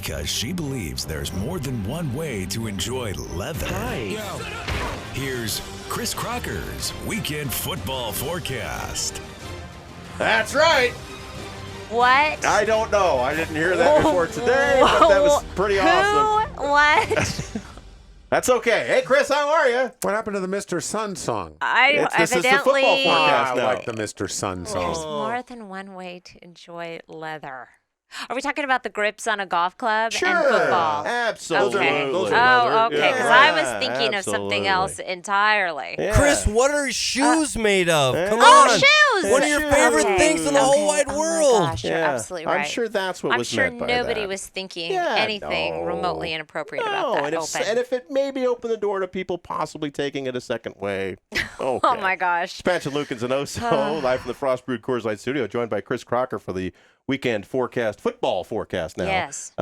because she believes there's more than one way to enjoy leather. Here's Kris Crocker's Weekend Football Forecast. That's right. What? I don't know. I didn't hear that before today, but that was pretty awesome. What? That's okay. Hey, Kris, how are you? What happened to the Mr. Sun song? This is the football forecast I now. like the Mr. Sun song. There's more than one way to enjoy leather. Are we talking about the grips on a golf club and football? Absolutely. Okay. Those Oh, are leather. okay. Because Yeah, I was thinking of something absolutely. else entirely. Yeah. Kris, what are shoes made of? Come Oh, on. shoes! One of your favorite Okay, things in the whole okay. wide world. Oh my gosh, you're absolutely right. I'm sure that's what I'm was sure meant by nobody that. was thinking Yeah, anything no. remotely inappropriate about that. and if it maybe opened the door to people possibly taking it a second way. Okay. Oh my gosh. Spanch and Lukens and Oso, live from the Frost Brewed Coors Light Studio, joined by Kris Crocker for the weekend forecast, football forecast now. Yes.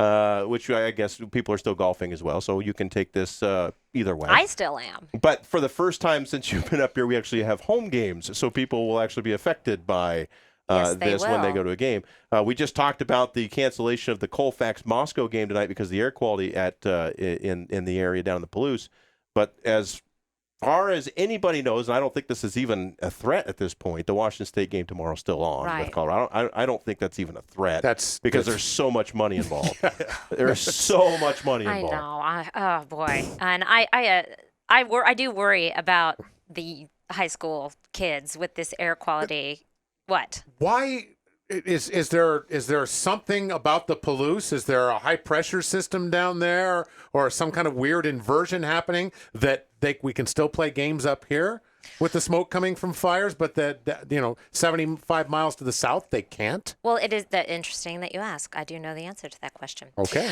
Which I guess people are still golfing as well, so you can take this either way. I still am. But for the first time since you've been up here, we actually have home games, so people will actually be affected by Yes, they this when they will. go to a game. We just talked about the cancellation of the Colfax Moscow game tonight because of the air quality at in the area down in the Palouse. But as far as anybody knows, and I don't think this is even a threat at this point, the Washington State game tomorrow is still on Right. with Colorado. I don't think that's even a threat. That's because there's so much money involved. There's so much money I involved. know. Oh boy. And I do worry about the high school kids with this air quality. What? Why is there something about the Palouse? Is there a high pressure system down there, or some kind of weird inversion happening that we can still play games up here with the smoke coming from fires, but that 75 miles to the south they can't? Well, it is interesting that you ask. I do know the answer to that question. Okay.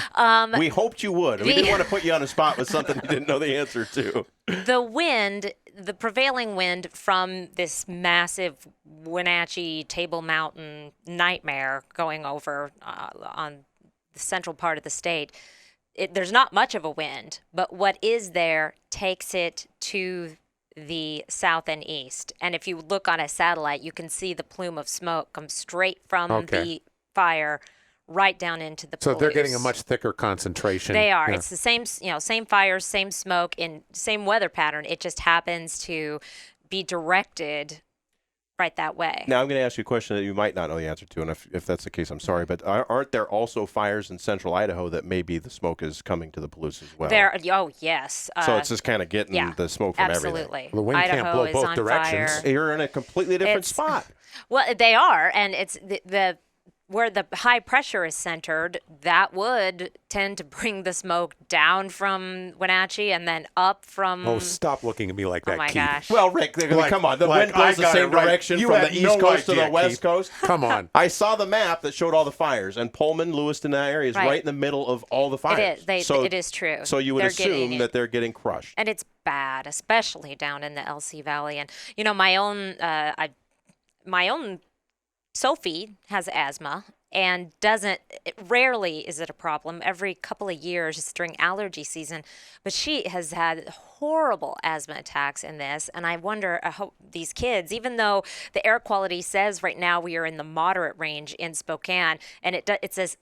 We hoped you would. We didn't want to put you on the spot with something you didn't know the answer to. The prevailing wind from this massive Wenatchee Table Mountain nightmare going over on the central part of the state, there's not much of a wind, but what is there takes it to the south and east. And if you look on a satellite, you can see the plume of smoke come straight from the fire right down into the So Palouse. they're getting a much thicker concentration. They are. Yeah. It's the same fires, same smoke, in same weather pattern. It just happens to be directed right that way. Now, I'm going to ask you a question that you might not know the answer to, and if that's the case, I'm sorry, but aren't there also fires in central Idaho that maybe the smoke is coming to the Palouse as well? Oh, yes. So it's just kind of getting the smoke from absolutely. Well, the wind can't Idaho blow is both on directions. fire. You're in a completely different spot. Well, they are, and it's the where the high pressure is centered, that would tend to bring the smoke down from Wenatchee and then up from... Oh, stop looking at me like that, Oh, my Keith. gosh. Well, Rick, come on. The wind blows the same direction You from had the east no coast to idea, the west Keith. coast. Come on. I saw the map that showed all the fires, and Pullman, Lewiston, that area is right in the middle of all the fires. It is. It is true. So you would assume that they're getting crushed. And it's bad, especially down in the LC Valley. And, my own Sophie has asthma and rarely is it a problem. Every couple of years during allergy season, but she has had horrible asthma attacks in this. And I wonder, I hope these kids, even though the air quality says right now we are in the moderate range in Spokane, and it says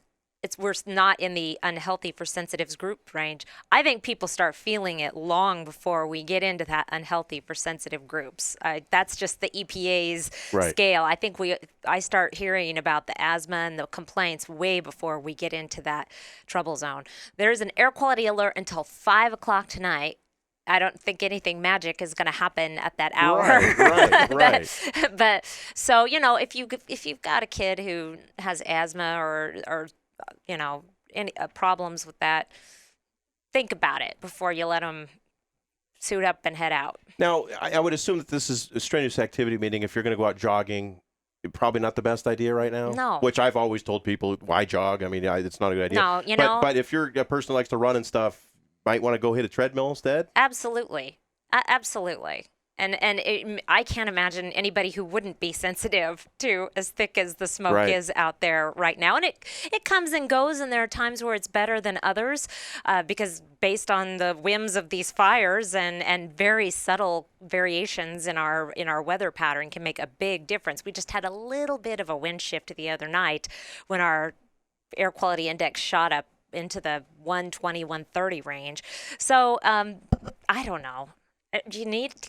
we're not in the unhealthy for sensitives group range. I think people start feeling it long before we get into that unhealthy for sensitive groups. That's just the EPA's scale. I think I start hearing about the asthma and the complaints way before we get into that trouble zone. There's an air quality alert until 5 o'clock tonight. I don't think anything magic is going to happen at that hour. Right. But so, if you've got a kid who has asthma or any problems with that, think about it before you let them suit up and head out. Now, I would assume that this is a strenuous activity, meaning if you're going to go out jogging, probably not the best idea right now. No. Which I've always told people, why jog? I mean, it's not a good idea. No, But if you're a person who likes to run and stuff, might want to go hit a treadmill instead? Absolutely. Absolutely. And I can't imagine anybody who wouldn't be sensitive to as thick as the smoke is out there right now. And it comes and goes, and there are times where it's better than others because based on the whims of these fires and very subtle variations in our weather pattern can make a big difference. We just had a little bit of a wind shift the other night when our air quality index shot up into the 120, 130 range. So I don't know.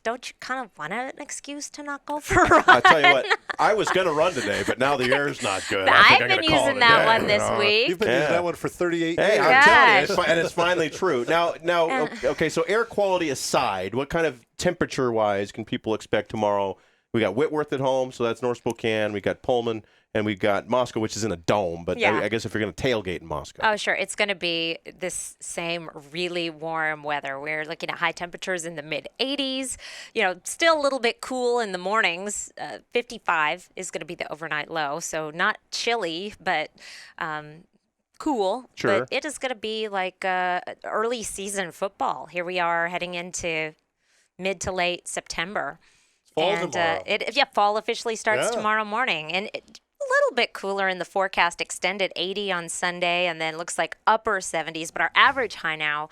Don't you kind of want an excuse to not go for a run? I tell you what, I was going to run today, but now the air's not good. I've been using that one this week. You've been using that one for 38 Hey, years. I'm telling you, and it's finally true. Now, okay, so air quality aside, what kind of temperature-wise can people expect tomorrow? We got Whitworth at home, so that's North Spokane. We got Pullman, and we got Moscow, which is in a dome. But Yeah. I guess if you're going to tailgate in Moscow. Oh, sure. It's going to be this same really warm weather. We're looking at high temperatures in the mid-80s. Still a little bit cool in the mornings. 55 is going to be the overnight low, so not chilly, but cool. Sure. But it is going to be like early season football. Here we are heading into mid to late September. Fall and tomorrow. fall officially starts Yeah. tomorrow morning, and a little bit cooler in the forecast. Extended 80 on Sunday, and then looks like upper 70s. But our average high now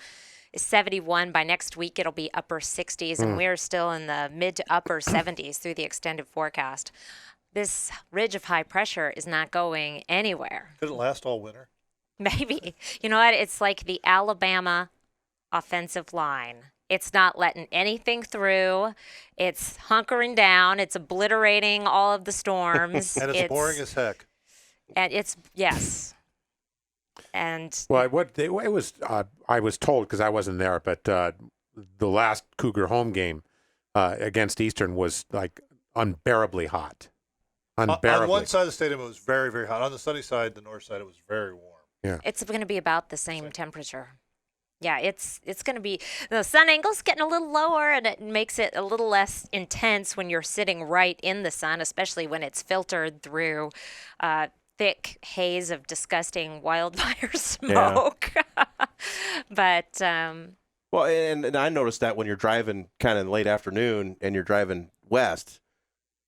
is 71. By next week, it'll be upper 60s, and we're still in the mid to upper 70s through the extended forecast. This ridge of high pressure is not going anywhere. Could it last all winter? Maybe. You know what? It's like the Alabama offensive line. It's not letting anything through. It's hunkering down. It's obliterating all of the storms. And it's boring as heck. And it's, yes. And Well, it was I was told, because I wasn't there, but the last Cougar home game against Eastern was like unbearably hot. Unbearably. On one side of the stadium, it was very, very hot. On the sunny side, the north side, it was very warm. it's going to be about the same temperature. Yeah, it's going to be, the sun angle's getting a little lower, and it makes it a little less intense when you're sitting right in the sun, especially when it's filtered through thick haze of disgusting wildfire smoke. But Well, and I noticed that when you're driving kind of late afternoon and you're driving west,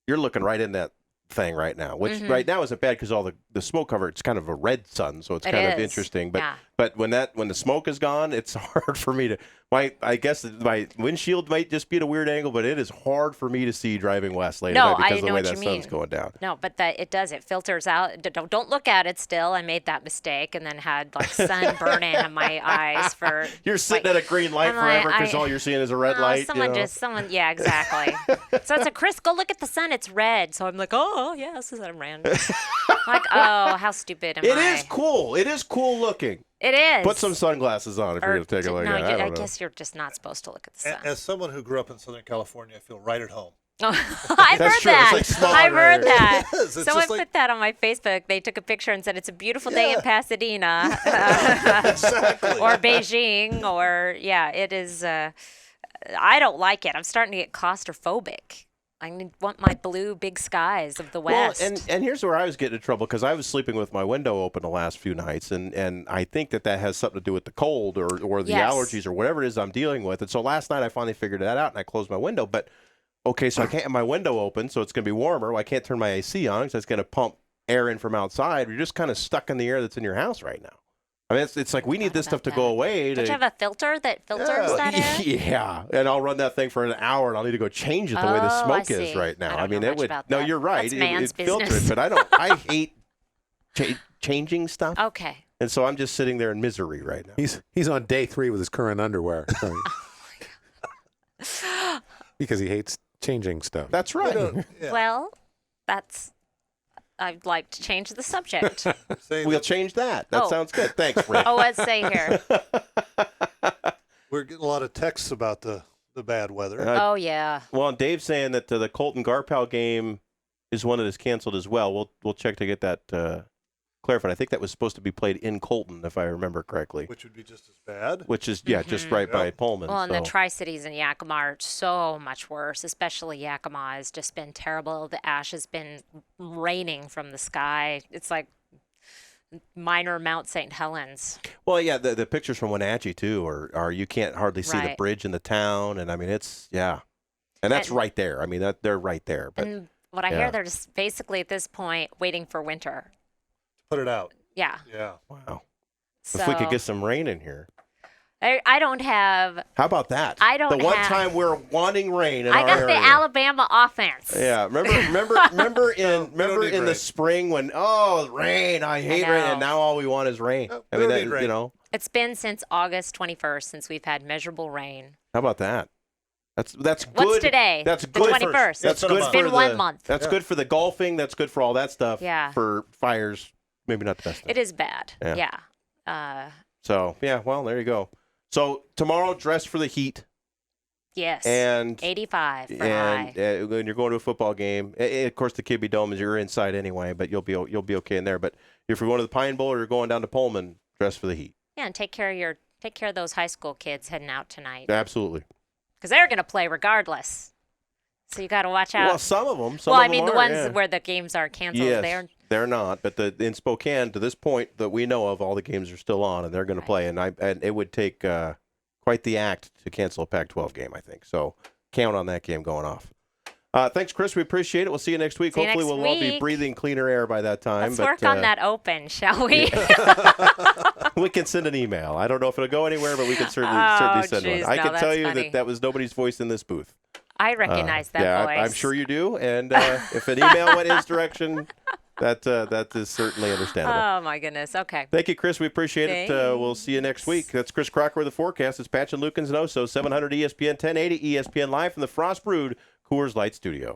you're looking right in that thing right now, which right now isn't bad because all the smoke cover, it's kind of a red sun, so it's kind of interesting. But yeah. but when the smoke is gone, it's hard for me to I guess my windshield might just be at a weird angle, but it is hard for me to see driving west late at night because of the way that sun's going down. No, but it filters out. Don't look at it still. I made that mistake and then had like sun burning in my eyes for. You're sitting at a green light I'm forever like, because all you're seeing is a red light. Someone, yeah, exactly. So it's Chris, go look at the sun. It's red. So I'm like, oh, yes, I'm random. Like, oh, how stupid am I? It is cool. It is cool looking. It is. Put some sunglasses on if you're going to take a look no, at it. I guess you're just not supposed to look at the sun. As someone who grew up in Southern California, I feel right at home. I've That's heard true. that. It's like smaller I've heard area. that. It is. It's Someone just like- put that on my Facebook. They took a picture and said it's a beautiful day in Yeah. Pasadena, Exactly. or Beijing, or it is. I don't like it. I'm starting to get claustrophobic. Want my blue big skies of the West. Well, and here's where I was getting in trouble because I was sleeping with my window open the last few nights, and I think that has something to do with the cold or the Yes. allergies or whatever it is I'm dealing with. And so last night I finally figured that out, and I closed my window. But, okay, so I can't have my window open, so it's going to be warmer. Well, I can't turn my AC on because it's going to pump air in from outside. You're just kind of stuck in the air that's in your house right now. I mean, it's like we need this stuff to go away. Don't you have a filter that filters that air? Yeah, and I'll run that thing for an hour, and I'll need to go change it the way the Oh, smoke I is see. right now. I don't mean, know it much would. about No, that. you're right. That's man's it filter it, business. but I hate changing stuff, Okay. and so I'm just sitting there in misery right now. He's on day 3 with his current underwear. Because he hates changing stuff. That's right. Yeah. Well, I'd like to change the subject. Saying We'll that change that. That Oh. sounds good. Thanks, Rick. Oh, let's say here. we're getting a lot of texts about the bad weather. Oh, yeah. Well, and Dave's saying that the Colton Garpal game is one that is canceled as well. We'll check to get that clarified. I think that was supposed to be played in Colton, if I remember correctly. Which would be just as bad. Which is just right by Pullman. Well, and so. the Tri-Cities and Yakima are so much worse, especially Yakima has just been terrible. The ash has been raining from the sky. It's like minor Mount St. Helens. Well, yeah, the pictures from Wenatchee too are you can't hardly see the Right. bridge in the town, and I mean it's and that's And- right there. I mean they're right there. But And what I yeah. hear, they're just basically at this point waiting for winter. Put it out. Yeah. Yeah. wow, So, if we could get some rain in here. I don't have. How about that? I don't The one have- time we're wanting rain in I our got area. the Alabama offense. Yeah, remember in the rain. spring when rain, I hate rain, and know. now all we want is rain. No, I we mean, don't that, need rain. you know, It's been since August 21st since we've had measurable rain. how about that? That's good. What's today? That's The good. 21st. That's It's good. been a for month. One the- month. That's good for the golfing. That's good for all that stuff. Yeah. For fires, maybe not the best thing. It is bad. Yeah. Yeah. So yeah, well, there you go. So tomorrow, dress for the heat, Yes. and 85 for and high. when you're going to a football game, of course the Kibbe Dome is you're inside anyway, but you'll be okay in there. But if you're going to the Pine Bowl or you're going down to Pullman, dress for the heat. Yeah, and take care of those high school kids heading out tonight Absolutely. because they're going to play regardless. So you got to watch out. Well, some of them. Well, of I mean, them the are, ones yeah. where the games are canceled, Yes, they're not. But in Spokane, to this point that we know of, all the games are still on, and they're going to play. And it would take quite the act to cancel a Pac-12 game, I think. So count on that game going off. Thanks, Chris. We appreciate it. We'll see you next week. See you Hopefully, next we'll all be week. breathing cleaner air by that time. Let's work on that open, shall we? We can send an email. I don't know if it'll go anywhere, but we can certainly send geez, one. I no, can tell that's you funny. that was nobody's voice in this booth. I recognize that yeah, voice. I'm sure you do. And if an email went his direction, that is certainly understandable. Oh, my goodness. Okay. Thank you, Chris. We appreciate it. We'll see you next week. That's Kris Crocker with the Fore-Cast. It's Patch and Lukens and Oso, 700 ESPN, 1080 ESPN, live from the Frost Brewed Coors Light Studio.